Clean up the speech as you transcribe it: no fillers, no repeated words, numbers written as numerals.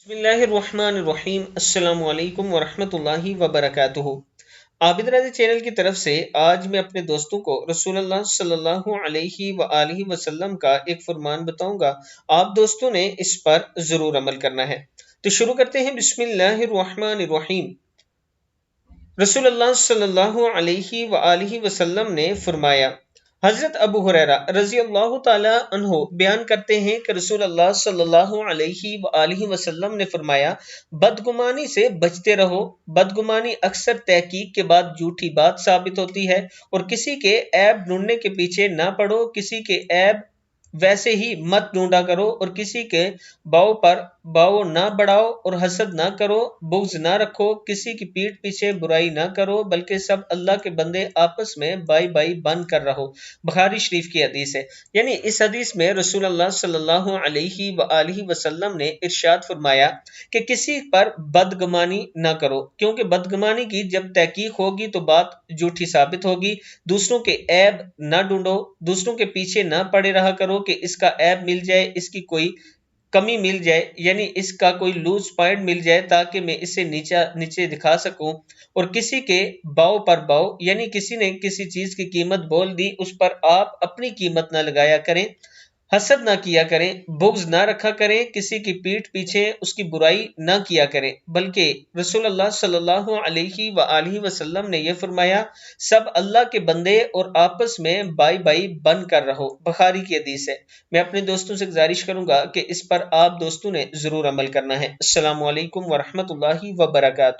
बिस्मिल्लाहिर्रहमानिर्रहीम। अस्सलाम वालेकुम वरहमतुल्लाहि वबरकातुहू। आबिद राज़ी चैनल की तरफ से आज मैं अपने दोस्तों को रसूलुल्लाह सल्लल्लाहु अलैहि वआलिहि वसल्लम का एक फरमान बताऊंगा। आप दोस्तों ने इस पर जरूर अमल करना है। तो शुरू करते हैं। बिस्मिल्लाहिर्रहमानिर्रहीम। रसूलुल्लाह सल्लल्लाहु अलैहि वआलिहि वसल्लम ने फरमाया, हजरत अबू हुरैरा रजी अल्लाह ताला अन्हो बयान करते हैं कि रसूलुल्लाह सल्लल्लाहु अलैहि वआलिहि वसल्लम ने फरमाया, बदगुमानी से बचते रहो। बदगुमानी अक्सर तहकीक के बाद झूठी बात साबित होती है। और किसी के ऐब ढूंढने के पीछे ना पड़ो। किसी के ऐब वैसे ही मत ढूंढा करो और किसी के बाव पर बाव ना बढ़ाओ और हसद ना करो, बुग़्ज़ ना रखो, किसी की पीठ पीछे बुराई ना करो, बल्कि सब अल्लाह के बंदे आपस में बाई बाई बन कर रहो। बुखारी शरीफ की हदीस है। यानी इस हदीस में रसूलुल्लाह सल्लल्लाहु अलैहि वआलिहि वसल्लम ने इरशाद फरमाया कि किसी पर बदगुमानी ना करो, क्योंकि बदगुमानी की जब तहकीक होगी तो बात झूठी साबित होगी। दूसरों के ऐब ना ढूंढो, दूसरों के पीछे ना पड़े रहा करो कि इसका ऐब मिल जाए, इसकी कोई कमी मिल जाए, यानी इसका कोई लूज पॉइंट मिल जाए ताकि मैं इसे नीचे दिखा सकूं। और किसी के बाव पर बाव, यानी किसी ने किसी चीज की कीमत बोल दी, उस पर आप अपनी कीमत ना लगाया करें। हसद ना किया करें, बुग़्ज़ ना रखा करें, किसी की पीठ पीछे उसकी बुराई ना किया करें, बल्कि रसूलुल्लाह सल्लल्लाहु अलैहि वआलिहि वसल्लम ने यह फरमाया, सब अल्लाह के बंदे और आपस में बाई बाई बन कर रहो। बुखारी की हदीस है। मैं अपने दोस्तों से गुजारिश करूंगा कि इस पर आप दोस्तों ने जरूर अमल करना है। अस्सलामु अलैकुम वरहमतुल्लाहि वबरकातुहू।